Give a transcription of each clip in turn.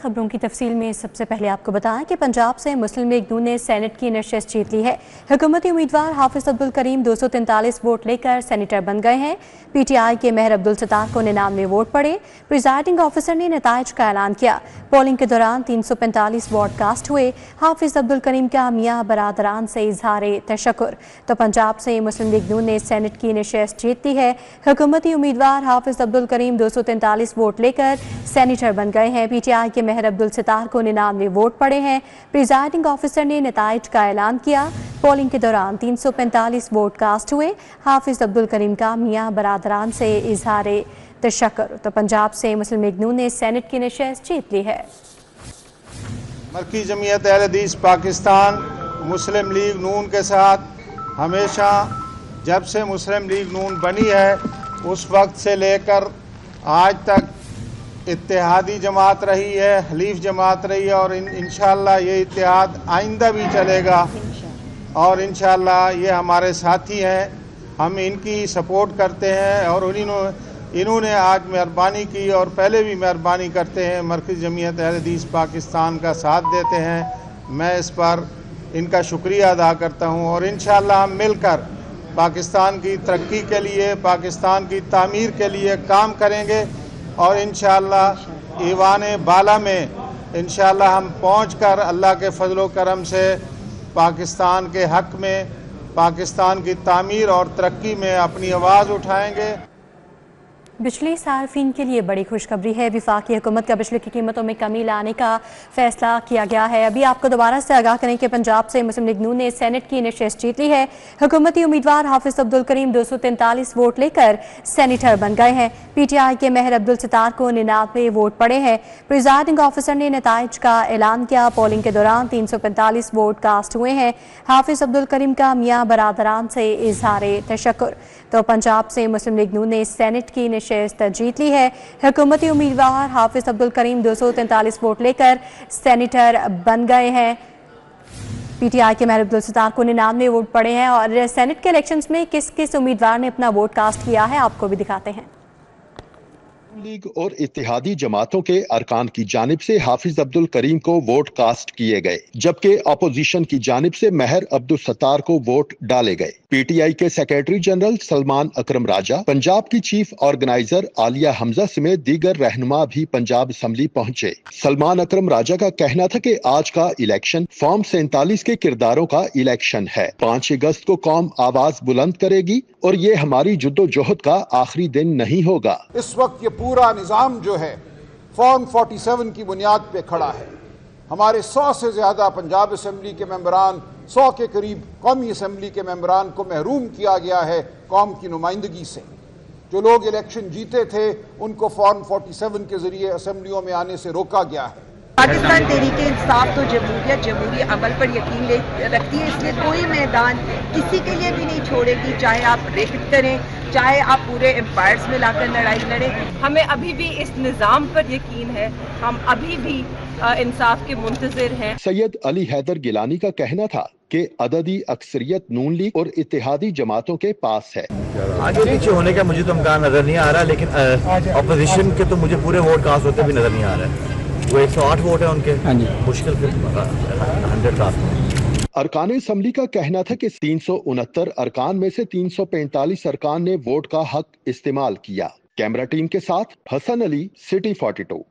खबरों की तफसील में सबसे पहले आपको बताएं कि पंजाब से मुस्लिम लीग नून ने सेनेट की नशिस्त जीत ली है। हुकूमती उम्मीदवार हाफिज अब्दुल करीम 243 वोट लेकर सेनेटर बन गए हैं। पीटीआई के मेहर अब्दुल सत्तार को 99 वोट पड़े। प्रिजाइडिंग ऑफिसर ने नताइज का ऐलान किया। पोलिंग के दौरान 345 वोट कास्ट हुए। हाफिज अब्दुल करीम का मियाँ बरादरान से इजहार तशक्कुर। तो पंजाब से मुस्लिम लीग नून ने सेनेट की नशिस्त जीत ली है। हुकूमती उम्मीदवार हाफिज अब्दुल करीम 243 वोट लेकर सेनेटर बन गए हैं। पीटीआई के मेहर अब्दुल सत्तार को 99 वोट पड़े हैं। प्रिजाइडिंग ऑफिसर ने नताइज का ऐलान किया। पोलिंग के दौरान 345 वोट कास्ट हुए। हाफिज अब्दुल करीम का मियाँ बरादरान से इजहार तशक्कुर। तो पंजाब से मुस्लिम लीग नून ने सेनेट की नशिस्त जीत ली है। मरकज़ी जमीयत अहले हदीस पाकिस्तान मुस्लिम लीग नून के साथ हमेशा जब से मुस्लिम लीग नून बनी है उस वक्त से लेकर आज तक इत्तेहादी जमात रही है, हलीफ जमात रही है और इंशाअल्लाह ये इत्तेहाद आइंदा भी चलेगा और इंशाअल्लाह ये हमारे साथी हैं। हम इनकी सपोर्ट करते हैं और इन्होंने आज मेहरबानी की और पहले भी मेहरबानी करते हैं, मरकज़ी जमीयत अहले हदीस पाकिस्तान का साथ देते हैं। मैं इस पर इनका शुक्रिया अदा करता हूँ और इंशाअल्लाह हम मिलकर पाकिस्तान की तरक्की के लिए, पाकिस्तान की तामीर के लिए काम करेंगे और इंशाअल्लाह ईवान बाला में इंशाअल्लाह हम पहुंचकर अल्लाह के फजलो करम से पाकिस्तान के हक में, पाकिस्तान की तामीर और तरक्की में अपनी आवाज़ उठाएंगे। बिजली सार्फिन के लिए बड़ी खुशखबरी है। वफाकी हुकूमत का बिजली की कीमतों में कमी लाने का फैसला किया गया है। अभी आपको दोबारा से आगाह करें कि पंजाब से मुस्लिम लीग नून ने सेनेट की नशिस्त जीत ली है। हुकूमती उम्मीदवार हाफिज अब्दुल करीम 243 वोट लेकर सेनेटर बन गए हैं। पीटीआई के मेहर अब्दुल सत्तार को 99 वोट पड़े हैं। प्रिजाइडिंग ऑफिसर ने नताइज का ऐलान किया। पोलिंग के दौरान 345 वोट कास्ट हुए हैं। हाफिज अब्दुल करीम का मियाँ बरादरान से इजहार तशक्कुर। तो पंजाब से मुस्लिम लीग नून ने सेनेट की नशिस्त जीत ली है। हुकूमती उम्मीदवार हाफिज अब्दुल करीम 243 वोट लेकर सेनेटर बन गए हैं। पीटीआई के मेहर अब्दुल सत्तार को 99 वोट पड़े हैं और सेनेट के इलेक्शंस में किस किस उम्मीदवार ने अपना वोट कास्ट किया है आपको भी दिखाते हैं। लीग और इत्तेहादी जमातों के अरकान की जानिब से हाफिज अब्दुल करीम को वोट कास्ट किए गए, जबकि अपोजिशन की जानिब से मेहर अब्दुल सत्तार को वोट डाले गए। पीटीआई के सेक्रेटरी जनरल सलमान अकरम राजा, पंजाब की चीफ ऑर्गेनाइजर आलिया हमजा समेत दीगर रहनुमा भी पंजाब असम्बली पहुंचे। सलमान अकरम राजा का कहना था कि आज का इलेक्शन फॉर्म 47 के किरदारों का इलेक्शन है। 5 अगस्त को कौम आवाज बुलंद करेगी और ये हमारी जुद्दोजहद का आखिरी दिन नहीं होगा। इस वक्त ये पूरा निज़ाम जो है फॉर्म 47 की बुनियाद पे खड़ा है। हमारे 100 से ज़्यादा पंजाब असम्बली के मेंबरान, 100 के करीब कौमी असम्बली के मेंबरान को महरूम किया गया है कौम की नुमाइंदगी से। जो लोग इलेक्शन जीते थे उनको फॉर्म 47 के जरिए असम्बलियों में आने से रोका गया है। पाकिस्तान तहरीके इंसाफ तो जमहूरियत जमहूरी अमल पर यकीन रखती है, इसलिए कोई मैदान किसी के लिए भी नहीं छोड़ेगी, चाहे आप रेपिट करें, चाहे आप पूरे एम्पायर्स में लाकर लड़ाई लड़ें। हमें अभी भी इस निज़ाम पर यकीन है, हम अभी भी इंसाफ के मुंतज़िर हैं। सैयद अली हैदर गिलानी का कहना था कि अददी अक्सरियत नून लीग और इत्तेहादी जमातों के पास है। आगे पीछे होने का मुझे तो इम्कान नजर नहीं आ रहा, लेकिन अपोजिशन के तो मुझे पूरे वोट कास्ट होते भी नजर नहीं आ रहा है। वो 108 वोट है उनके, मुश्किल फिर 100 कास्ट। अरकान असम्बली का कहना था कि 369 अरकान में से 345 अरकान ने वोट का हक इस्तेमाल किया। कैमरा टीम के साथ हसन अली, सिटी 42।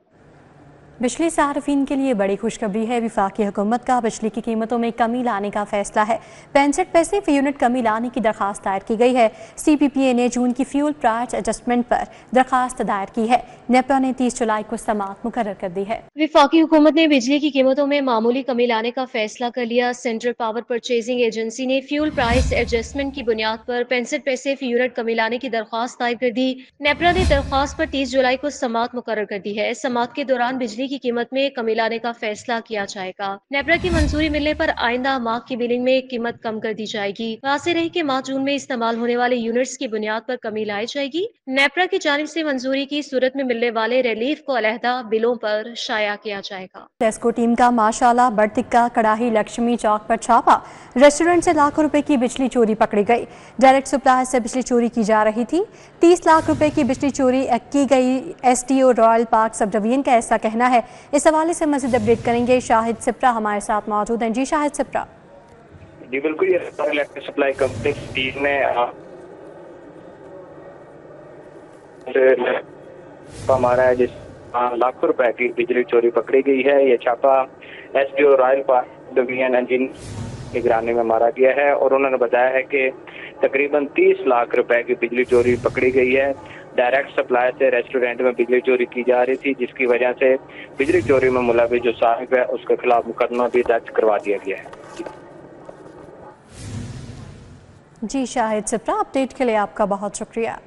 बिजली सार्फिन के लिए बड़ी खुशखबरी है। वफाकी हुकूमत का बिजली की कीमतों में कमी लाने का फैसला है। 65 पैसे फी यूनिट कमी लाने की दरखास्त दायर की गई है। CPPA ने जून की फ्यूल प्राइस एडजस्टमेंट पर दरखास्त दायर की है। नेपरा ने 30 जुलाई को समाअत मुकर्रर कर दी है। वफाकी हुकूमत ने बिजली की कीमतों में मामूली कमी लाने का फैसला कर लिया। सेंट्रल पावर परचेजिंग एजेंसी ने फ्यूल प्राइस एडजस्टमेंट की बुनियाद पर 65 पैसे फी यूनिट कमी लाने की दरखास्त दायर कर दी। नेपरा ने दरखास्त पर 30 जुलाई को समाअत मुकर्रर कर दी है। समाअत के दौरान बिजली की कीमत में कमी लाने का फैसला किया जाएगा। नेपरा की मंजूरी मिलने पर आइंदा माह की बिलिंग में कीमत कम कर दी जाएगी। वाज़ेह रहे कि माह जून में इस्तेमाल होने वाले यूनिट्स की बुनियाद पर कमी लाई जाएगी। नेपरा की जानिब से मंजूरी की सूरत में मिलने वाले रिलीफ को अलहदा बिलों पर शाया किया जाएगा। टेस्को टीम का माशाल्लाह बड़तिक्का कड़ाही लक्ष्मी चौक पर छापा। रेस्टोरेंट से लाखों रुपए की बिजली चोरी पकड़ी गई। डायरेक्ट सप्लाई से बिजली चोरी की जा रही थी। 30 लाख रुपए की बिजली चोरी की गई। SDO royal park sub division का ऐसा कहना है। इस हवाले से मज़ीद अपडेट करेंगे शाहिद सिप्रा हमारे साथ मौजूद हैं। जी शाहिद सिप्रा। जी बिल्कुल, ये इलेक्ट्रिक सप्लाई कंपनी टीम ने हमारा है जिस लाखों रुपए की बिजली चोरी पकड़ी गई है। ये छापा SDO royal park division engineer निगरानी में मारा गया है और उन्होंने बताया है कि तकरीबन 30 लाख रुपए की बिजली चोरी पकड़ी गई है। डायरेक्ट सप्लाई से रेस्टोरेंट में बिजली चोरी की जा रही थी, जिसकी वजह से बिजली चोरी में मुलविस जो साहिब है उसके खिलाफ मुकदमा भी दर्ज करवा दिया गया है। जी शाहिद सिप्रा, अपडेट के लिए आपका बहुत शुक्रिया।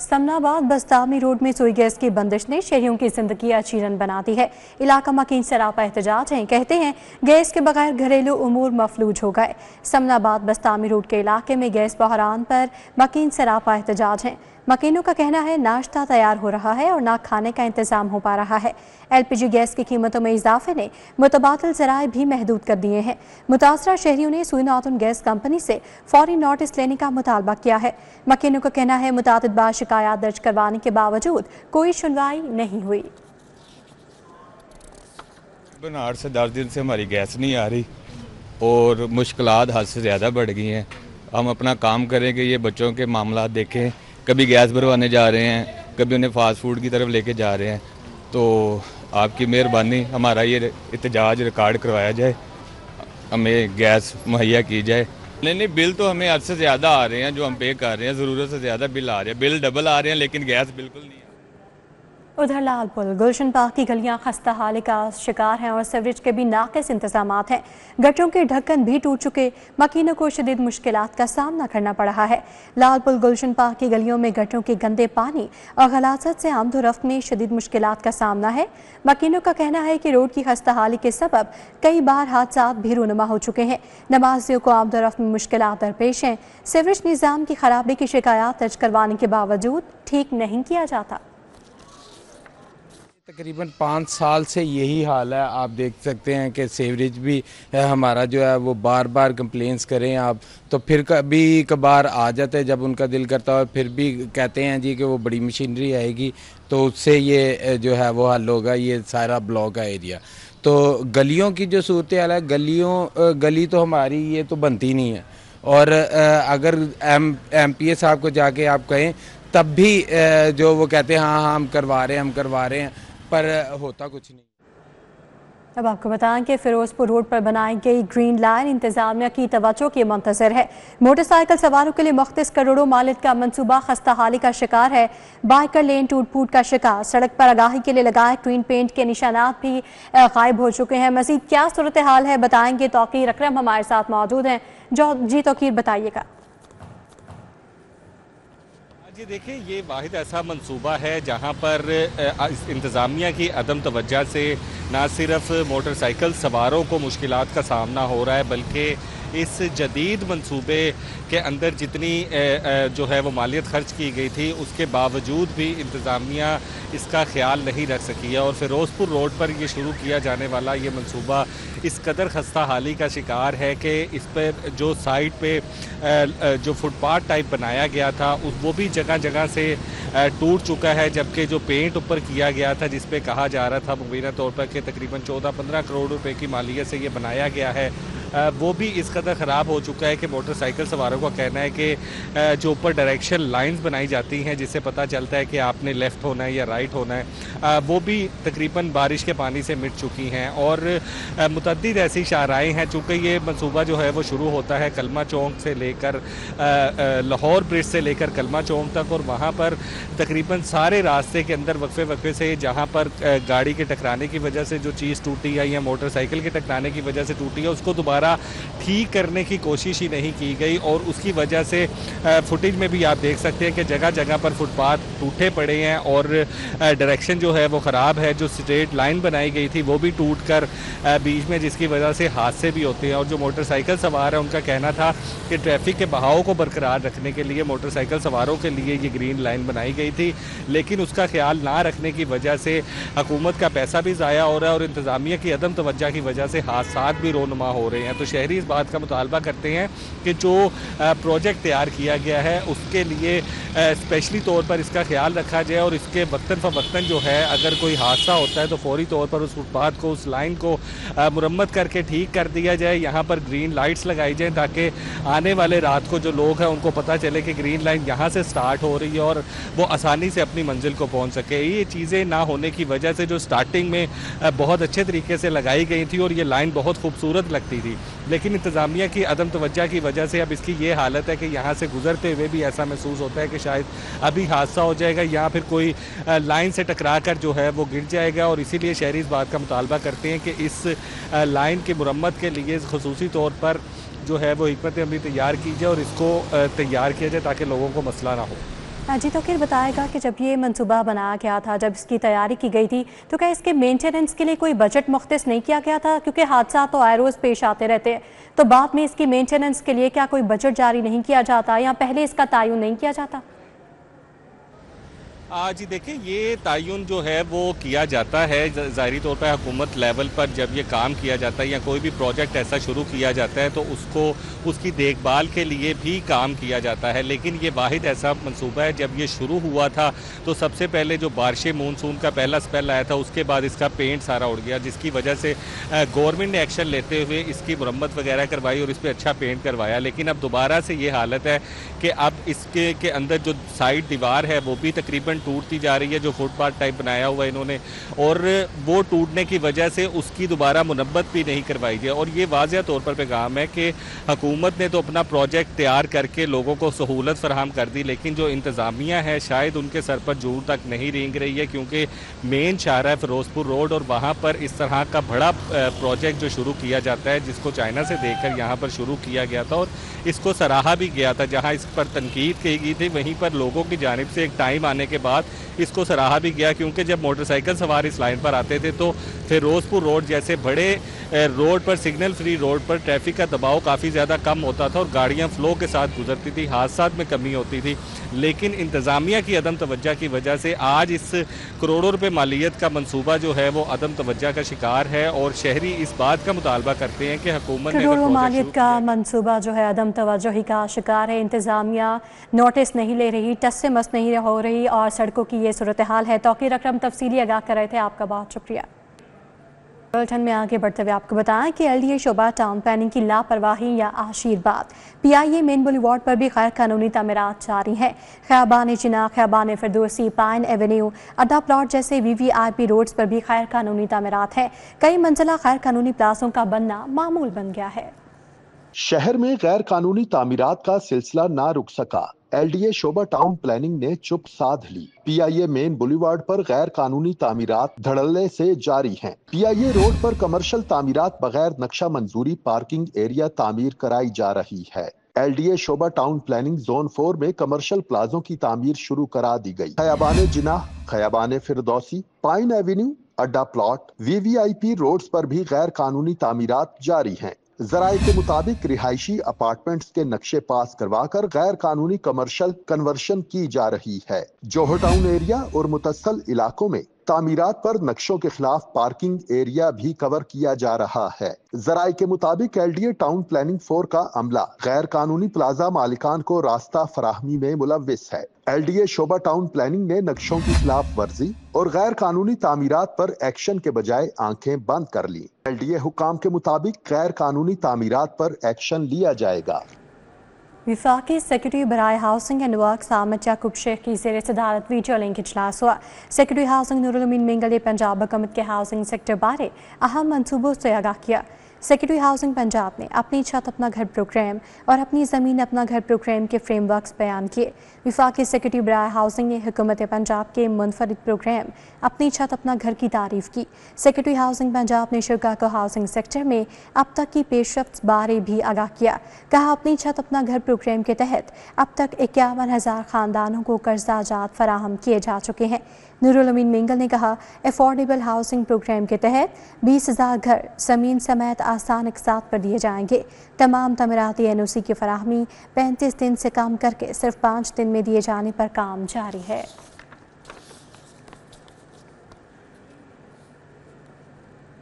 समनाबाद बस्तामी रोड में सुई गैस की बंदिश ने शहरियों की जिंदगी अचीरन बना दी है। इलाका मकीन सरापा एहतजाज है, कहते हैं गैस के बगैर घरेलू उमूर मफलूज हो गए। समनाबाद बस्तामी रोड के इलाके में गैस बहरान पर मकीन सरापा एहतजाज है। मकीनों का कहना है नाश्ता तैयार हो रहा है और ना खाने का इंतजाम हो पा रहा है। एलपीजी गैस की कीमतों में इजाफे ने मुतबादिल ज़राए भी महदूद कर दिए हैं। मुतासरा शहरियों ने सुई नॉर्दर्न गैस कंपनी से फौरी नोटिस लेने का मुतालबा किया है। मकीनों का कहना है मुतादिद बार शिकायत दर्ज करवाने के बावजूद कोई सुनवाई नहीं हुई। 8 से 10 दिन से हमारी गैस नहीं आ रही और मुश्किलात हद से ज़्यादा बढ़ गई हैं। हम अपना काम करेंगे, ये बच्चों के मामला देखें, कभी गैस भरवाने जा रहे हैं, कभी उन्हें फास्ट फूड की तरफ लेके जा रहे हैं। तो आपकी मेहरबानी हमारा ये एहतजाज रिकॉर्ड करवाया जाए, हमें गैस मुहैया की जाए। नहीं, बिल तो हमें हद से ज़्यादा आ रहे हैं, जो हम पे कर रहे हैं ज़रूरत से ज़्यादा बिल आ रहे हैं। बिल डबल आ रहे हैं लेकिन गैस बिल्कुल नहीं। उधर लालपुर गुलशन पार्क की गलियां खस्ता हाल का शिकार हैं और सीवरेज के भी नाक़िस इंतजामात हैं। गटरों के ढक्कन भी टूट चुके, मकीनों को शदीद मुश्किलात का सामना करना पड़ रहा है। लालपुर गुलशन पार्क की गलियों में गटरों के गंदे पानी और गलासत से आमदोरफ्त में शदीद मुश्किलात का सामना है। मकीनों का कहना है कि रोड की खस्ता हाली के सबब कई बार हादसा भी रूनुमा हो चुके हैं। नमाजियों को आमदोरफ्त में मुश्किलात दरपेश हैं। सीवरेज निज़ाम की खराबी की शिकायत दर्ज करवाने के बावजूद ठीक नहीं किया जाता। तकरीबन 5 साल से यही हाल है। आप देख सकते हैं कि सीवरेज भी हमारा जो है वो बार बार कंप्लेंट्स करें आप तो फिर कभी कभार आ जाते हैं जब उनका दिल करता है, फिर भी कहते हैं जी कि वो बड़ी मशीनरी आएगी तो उससे ये जो है वो हल होगा, ये सारा ब्लॉक का एरिया। तो गलियों की जो सूरत हाल है, गली तो हमारी ये तो बनती नहीं है और अगर MPA साहब को जाके आप कहें तब भी जो वो कहते हैं हाँ हम करवा रहे हैं पर होता कुछ नहीं। अब आपको बताएं कि फिरोजपुर रोड पर बनाई गई ग्रीन लाइन इंतजामिया की तवज्जो के मुंतज़िर है। मोटरसाइकिल सवारों के लिए मुख्तस करोड़ों मालिक का मंसूबा खस्ता हाली का शिकार है। बाइकर लेन टूट फूट का शिकार, सड़क पर आगाही के लिए लगाए ग्रीन पेंट के निशानात भी गायब हो चुके हैं। मजीद क्या सूरत हाल है बताएंगे तौकीर अकरम हमारे साथ मौजूद हैं। जी तौकीर बताइएगा। जी देखिए, ये वाहिद ऐसा मंसूबा है जहां पर इंतज़ामिया की अदम तवज्जो से ना सिर्फ मोटरसाइकिल सवारों को मुश्किलात का सामना हो रहा है बल्कि इस जदीद मंसूबे के अंदर जितनी जो है वो मालियत खर्च की गई थी उसके बावजूद भी इंतज़ामिया इसका ख्याल नहीं रख सकी है और फिरोजपुर रोड पर ये शुरू किया जाने वाला ये मंसूबा इस कदर खस्ता हाली का शिकार है कि इस पर जो साइड पे जो फुटपाथ टाइप बनाया गया था वो भी जगह जगह से टूट चुका है, जबकि जो पेंट ऊपर किया गया था जिस पे कहा जा रहा था मुबीना तौर पर कि तकरीबन 14-15 करोड़ रुपए की मालियत से ये बनाया गया है, वो भी इस कदर ख़राब हो चुका है कि मोटरसाइकिल सवारों का कहना है कि जो ऊपर डायरेक्शन लाइंस बनाई जाती हैं जिससे पता चलता है कि आपने लेफ़्ट होना है या राइट होना है, वो भी तकरीबन बारिश के पानी से मिट चुकी हैं और मुतअद्दिद ऐसी शाहराएँ हैं। चूँकि ये मंसूबा जो है वो शुरू होता है कलमा चौक से लेकर लाहौर ब्रिज से लेकर कलमा चौक तक और वहाँ पर तकरीबन सारे रास्ते के अंदर वक्फे से जहाँ पर गाड़ी के टकराने की वजह से जो चीज़ टूटी है या मोटरसाइकिल के टकराने की वजह से टूटी है उसको दोबारा ठीक करने की कोशिश ही नहीं की गई और उसकी वजह से फुटेज में भी आप देख सकते हैं कि जगह जगह पर फुटपाथ टूटे पड़े हैं और डायरेक्शन जो है वो ख़राब है। जो स्ट्रेट लाइन बनाई गई थी वो भी टूट कर बीच में, जिसकी वजह से हादसे भी होते हैं और जो मोटरसाइकिल सवार है उनका कहना था कि ट्रैफिक के बहाव को बरकरार रखने के लिए मोटरसाइकिल सवारों के लिए ये ग्रीन लाइन बनाई गई थी, लेकिन उसका ख्याल ना रखने की वजह से हुकूमत का पैसा भी ज़ाया हो रहा है और इंतज़ामिया की अदम तवज्जो की वजह से हादसा भी रोनुमा हो रहे हैं। हैं। तो शहरी इस बात का मुतालबा करते हैं कि जो प्रोजेक्ट तैयार किया गया है उसके लिए स्पेशली तौर पर इसका ख्याल रखा जाए और इसके वक्तन फ़वक्तन जो है अगर कोई हादसा होता है तो फौरी तौर पर उस फुटपाथ को, उस लाइन को मुरम्मत करके ठीक कर दिया जाए। यहाँ पर ग्रीन लाइट्स लगाई जाएँ ताकि आने वाले रात को जो लोग हैं उनको पता चले कि ग्रीन लाइन यहाँ से स्टार्ट हो रही है और वो आसानी से अपनी मंजिल को पहुँच सके। ये चीज़ें ना होने की वजह से जो स्टार्टिंग में बहुत अच्छे तरीके से लगाई गई थी और ये लाइन बहुत खूबसूरत लगती थी, लेकिन इंतज़ामिया की अदम तवज्जो की वजह से अब इसकी ये हालत है कि यहाँ से गुजरते हुए भी ऐसा महसूस होता है कि शायद अभी हादसा हो जाएगा या फिर कोई लाइन से टकरा कर जो है वो गिर जाएगा। और इसीलिए शहरी इस बात का मुतालबा करते हैं कि इस लाइन की मुरम्मत के लिए खुसूसी तौर पर जो है वो हिकमत अमली तैयार की जाए और इसको तैयार किया जाए ताकि लोगों को मसला ना हो। जी तो फिर बताएगा कि जब ये मंसूबा बनाया गया था, जब इसकी तैयारी की गई थी, तो क्या इसके मेंटेनेंस के लिए कोई बजट मुख्तस नहीं किया गया था? क्योंकि हादसा तो आए रोज़ पेश आते रहते हैं, तो बाद में इसकी मेंटेनेंस के लिए क्या कोई बजट जारी नहीं किया जाता या पहले इसका तयन नहीं किया जाता? जी देखिए, ये तयन जो है वो किया जाता है ज़ाहिरी तौर पर हुकूमत लेवल पर। जब ये काम किया जाता है या कोई भी प्रोजेक्ट ऐसा शुरू किया जाता है तो उसको उसकी देखभाल के लिए भी काम किया जाता है, लेकिन ये वाहिद ऐसा मंसूबा है। जब ये शुरू हुआ था तो सबसे पहले जो बारिशें मानसून का पहला स्पेल आया था उसके बाद इसका पेंट सारा उड़ गया, जिसकी वजह से गवर्नमेंट ने एक्शन लेते हुए इसकी मुरम्मत वगैरह करवाई और इस पर अच्छा पेंट करवाया। लेकिन अब दोबारा से ये हालत है कि अब इसके के अंदर जो साइड दीवार है वो भी तकरीबन टूटती जा रही है, जो फुटपाथ टाइप बनाया हुआ है इन्होंने, और वो टूटने की वजह से उसकी दोबारा मुरम्मत भी नहीं करवाई गई। और ये वाज़िया तौर पर पैगाम है कि हुकूमत ने तो अपना प्रोजेक्ट तैयार करके लोगों को सहूलत फराहम कर दी, लेकिन जो इंतज़ामिया है शायद उनके सर पर जूर तक नहीं रेंग रही है, क्योंकि मेन शाहरा है फिरोजपुर रोड और वहाँ पर इस तरह का बड़ा प्रोजेक्ट जो शुरू किया जाता है, जिसको चाइना से देखकर यहाँ पर शुरू किया गया था और इसको सराहा भी गया था। जहाँ इस पर तनकीद की गई थी वहीं पर लोगों की जानिब से एक टाइम आने के बाद इसको सराहा भी गया, क्योंकि जब मोटरसाइकिल सवार इस लाइन पर आते थे तो फिरोजपुर रोड जैसे बड़े रोड पर, सिग्नल फ्री रोड पर ट्रैफिक का दबाव काफ़ी ज़्यादा कम होता था और गाड़ियाँ फ्लो के साथ गुजरती थी, हादसात में कमी होती थी। लेकिन इंतज़ामिया की अदम तवज्जो की वजह से आज इस करोड़ों रुपए मालियत का मंसूबा जो है वो अदम तवज्जो का शिकार है और शहरी इस बात का मुतालबा करते हैं कि हुकूमत ने करोड़ों मालियत का मंसूबा जो है अदम तवज्जो ही का शिकार है। इंतज़ामिया नोटिस नहीं ले रही, टस से मस नहीं हो रही और सड़कों की ये सूरत हाल है। तौकीर अकरम तफसीली आगाह कर रहे थे, आपका बहुत शुक्रिया। बुलेटिन में आगे बढ़ते हुए आपको बताएं कि LDA शोबा टाउन प्लानिंग की लापरवाही या आशीर्वाद। PIA मेन बुलेवार्ड पर भी गैर कानूनी तामीरात जारी हैं। ख़याबान जिना, ख़याबान फिरदौसी, पाइन एवेन्यू, अड्डा प्लॉट जैसे VVIP रोड्स पर भी गैर कानूनी तामीरात हैं। कई मंजिला गैर कानूनी प्लाजों का बनना मामूल बन गया है। शहर में गैर कानूनी तामीरात का सिलसिला ना रुक सका। LDA शोबा टाउन प्लानिंग ने चुप साध ली। PIA मेन बुलेवार्ड पर गैर कानूनी तामीरात धड़ल्ले से जारी हैं। PIA रोड पर कमर्शियल तामीरात बगैर नक्शा मंजूरी पार्किंग एरिया तामीर कराई जा रही है। LDA शोबा टाउन प्लानिंग जोन 4 में कमर्शियल प्लाजों की तामीर शुरू करा दी गई। ख़याबान जिनाह, ख़याबान फिरदौसी, पाइन एवेन्यू, अड्डा प्लॉट, VVIP रोड्स पर भी गैर कानूनी तामीरात जारी हैं। जराये के मुताबिक रिहायशी अपार्टमेंट्स के नक्शे पास करवाकर गैर कानूनी कमर्शियल कन्वर्शन की जा रही है। जोहर टाउन एरिया और मुतस्सल इलाकों में तामीरात पर नक्शों के खिलाफ पार्किंग एरिया भी कवर किया जा रहा है। जराये के मुताबिक LDA टाउन प्लानिंग 4 का अमला गैर कानूनी प्लाजा मालिकान को रास्ता फराहमी में मुलव्विस है। LDA शोबा टाउन प्लानिंग ने नक्शों की खिलाफ वर्जी और गैर कानूनी तामीरात पर एक्शन के बजाय आंखें बंद कर ली। LDA हुकाम के मुताबिक गैर कानूनी तामीरात पर एक्शन लिया जाएगा। वफाकी सेक्रेटरी बराए हाउसिंग एंड वर्क्स आमद याकूब शेख की ज़ेर सदारत वीडियो लिंक इजलास हुआ। सेक्रेटरी हाउसिंग नूरुल अमीन मिंगल ने पंजाब हुकूमत के हाउसिंग सेक्टर बारे अहम मनसूबों से आगाह किया। सेक्रेटरी हाउसिंग पंजाब ने अपनी छत अपना घर प्रोग्राम और अपनी ज़मीन अपना घर प्रोग्राम के फ्रेमवर्क्स बयान किए। वफाकी सेक्रेटरी बराए हाउसिंग ने हुकूमत पंजाब के मुनफरिद प्रोग्राम अपनी छत अपना घर की तारीफ़ की। सेक्रेटरी हाउसिंग पंजाब ने शुरा को हाउसिंग सेक्टर में अब तक की पेशरफ्त बारे भी आगाह किया। कहा, अपनी छत अपना घर प्रोग्राम के तहत अब तक 51,000 ख़ानदानों को कर्जा जात फराहम किए जा चुके हैं। नूरुल अमीन मिंगल ने कहा, अफोर्डेबल हाउसिंग प्रोग्राम के तहत 20,000 घर ज़मीन समेत आसान अक़सात पर दिए जाएंगे। तमाम तमीराती NOC की फराहमी 35 दिन से कम करके सिर्फ 5 दिन में दिए जाने पर काम जारी है।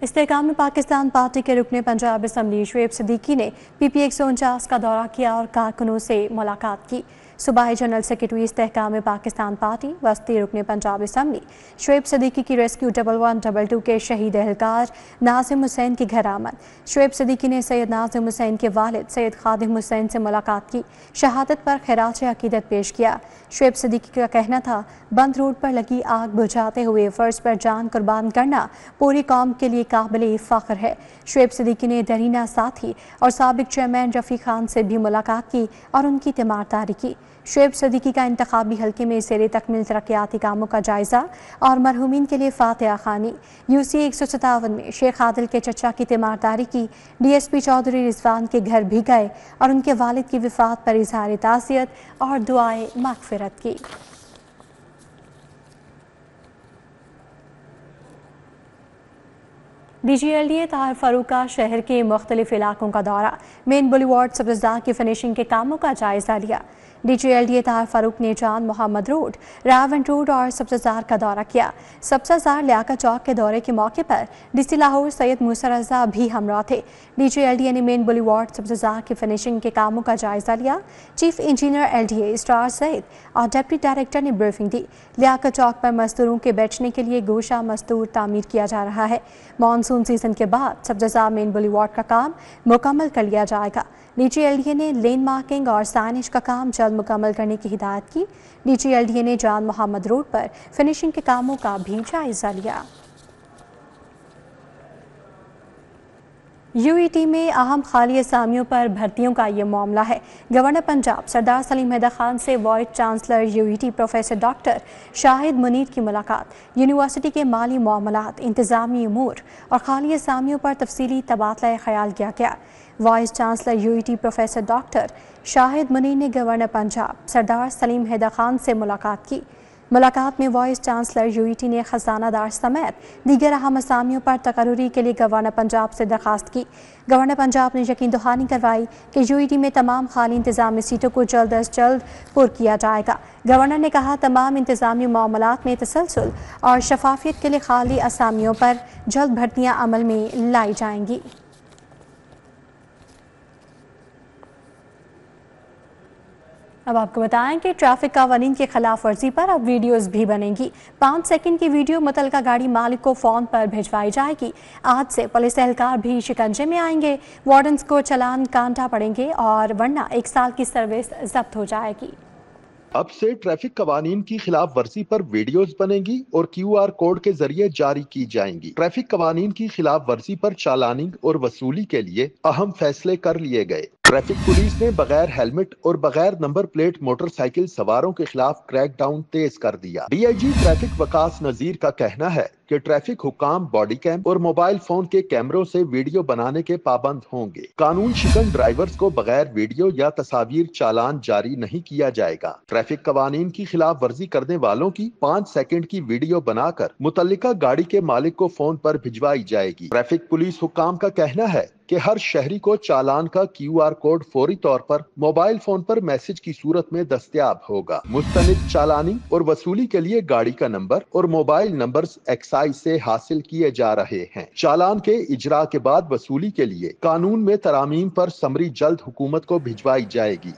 इस्तेहकाम पाकिस्तान पार्टी के रुकने पंजाब असम्बली शुएब सिद्दीकी ने PP 149 का दौरा किया और कारकुनों से मुलाकात की। सूबाई जनरल सेक्रेटरी इस्तेहकाम पाकिस्तान पार्टी वस्ती रुकने पंजाब असम्बली शुएब सिद्दीकी की रेस्क्यू 1122 के शहीद एहलकार नाजिम हुसैन के घर आमद। शुएब सिद्दीकी ने सैयद नाजिम हुसैन के वालिद सैयद खादिम हुसैन से मुलाकात की, शहादत पर खिराज अकीदत पेश किया। शुएब सिद्दीकी का कहना था, बंद रोड पर लगी आग बुझाते हुए फर्ज पर जान कुर्बान करना पूरी कौम के लिए काबिल फ़ख्र है। शुएब सिद्दीकी ने दरीना साथी और साबिक चेयरमैन रफ़ी खान से भी मुलाकात की और उनकी तीमारदारी की। शुएब सिद्दीकी का इंतखाबी हल्के में सेरे तकमील तरक्याती कामों का जायज़ा और मरहूमीन के लिए फातिहा खानी। UC 157 में शेख आदिल के चचा की तीमारदारी की। DSP चौधरी रिजवान के घर भी गए और उनके वालिद की विफात पर इजहार ताज़ियत और दुआए मग़फ़िरत की। DGLDA ताहिर फारूक का शहर के मुख्तलिफ इलाकों का दौरा, मेन बुलीवार्ड सब्ज़दार की फिनिशिंग के कामों का जायज़ा लिया। DGLDA ताहिर फारूक ने जान मोहम्मद रोड, रावल रोड और सब्ज़दार का दौरा किया। सब्ज़दार लियाकत चौक के दौरे के मौके पर DC लाहौर सैयद मूसा रज़ा भी हमराह थे। DGLDA ने मेन बुलीवार्ड सब्ज़दार की फिनिशिंग के कामों का जायज़ा लिया। चीफ इंजीनियर LDA स्टार सईद और डिप्टी डायरेक्टर ने ब्रीफिंग दी। लियाकत चौक पर मजदूरों के बैठने के लिए गोशा मजदूर तामीर किया जा रहा है। मानसून सीजन के बाद सब्ज़दार मेन बुलीवार्ड का काम मुकम्मल कर लिया जाएगा। DGLDA ने लेन मार्किंग और साइनेज का काम जल्द मुकम्मल करने की हिदायत की। DGLDA ने जान मोहम्मद रोड पर फिनिशिंग के कामों का भी जायज़ा लिया। UET में अहम खाली असामियों पर भर्तियों का ये मामला है। गवर्नर पंजाब सरदार सलीम हैदर खान से vice chancellor UET professor doctor Shahid Munir की मुलाकात। यूनिवर्सिटी के माली मामलात, इंतज़ामी उमूर और खाली असामियों पर तफसीली तबादला ख्याल किया गया। Vice chancellor UET professor doctor Shahid Munir ने गवर्नर पंजाब सरदार सलीम हैदर खान से मुलाकात की। मुलाकात में वाइस चांसलर UET ने खजानादार समेत दीगर अहम असामियों पर तकर्री के लिए गवर्नर पंजाब से दरख्वास्त की। गवर्नर पंजाब ने यकीन दहानी करवाई कि UET में तमाम खाली इंतजामी सीटों को जल्द अज जल्द पुर किया जाएगा। गवर्नर ने कहा, तमाम इंतजामी मामलात में तसलसल और शफाफियत के लिए खाली असामियों पर जल्द भर्तियाँ अमल में लाई जाएंगी। अब आपको बताएं कि ट्रैफिक कानून की खिलाफ वर्जी पर अब वीडियोस भी बनेंगी। 5 सेकंड की वीडियो मुतलका गाड़ी मालिक को फ़ोन पर भिजवाई जाएगी। आज से पुलिस एहलकार भी शिकंजे में आएंगे। वार्डन्स को चालान काटना पड़ेंगे और वरना 1 साल की सर्विस जब्त हो जाएगी। अब से ट्रैफिक कवानीन की खिलाफ वर्जी पर वीडियोस बनेंगी और QR कोड के जरिए जारी की जाएंगी। ट्रैफिक कवानीन की खिलाफ वर्जी पर चालानिंग और वसूली के लिए अहम फैसले कर लिए गए। ट्रैफिक पुलिस ने बगैर हेलमेट और बगैर नंबर प्लेट मोटरसाइकिल सवारों के खिलाफ क्रैकडाउन तेज कर दिया। DIG ट्रैफिक वकास नजीर का कहना है कि ट्रैफिक हुकाम बॉडी कैम और मोबाइल फोन के कैमरों से वीडियो बनाने के पाबंद होंगे। कानून शिकन ड्राइवर्स को बगैर वीडियो या तस्वीर चालान जारी नहीं किया जाएगा। ट्रैफिक कवानीन की खिलाफ वर्जी करने वालों की 5 सेकंड की वीडियो बनाकर मुतल्लिका गाड़ी के मालिक को फोन पर भिजवाई जाएगी। ट्रैफिक पुलिस हुकाम का कहना है कि हर शहरी को चालान का QR कोड फौरी तौर पर मोबाइल फोन पर मैसेज की सूरत में दस्तयाब होगा। मुस्तनिद चालानी और वसूली के लिए गाड़ी का नंबर और मोबाइल नंबर्स एक्साइज से हासिल किए जा रहे हैं। चालान के इजरा के बाद वसूली के लिए कानून में तरामीम पर समरी जल्द हुकूमत को भिजवाई जाएगी।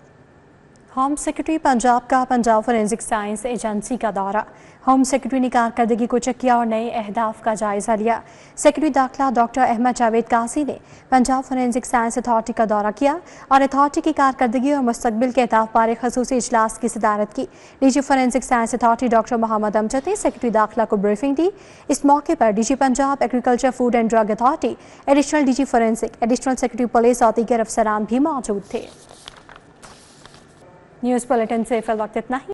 होम सेक्रेटरी पंजाब का पंजाब फोरेंसिक साइंस एजेंसी का दौरा। होम सेक्रेटरी ने कारकर्दगी को चेक किया और नए अहदाफ का जायजा लिया। सेक्रेटरी दाखिला डॉक्टर अहमद जावेद कासी ने पंजाब फोरेंसिक साइंस अथॉरिटी का दौरा किया और अथॉरिटी की कारकर्दगी और मुस्तकबिल के अहदाफ बारे खसूसी इजलास की सदारत की। DG forensic science authority doctor Mohammad Amjad ने सेक्रेटरी दाखिला को ब्रीफिंग दी। इस मौके पर DG Punjab agriculture food and drug authority, additional DG forensic, additional secretary police और दीगर अफसरान भी मौजूद थे। न्यूज़ बुलेटिन से फिल वक्त इतना ही।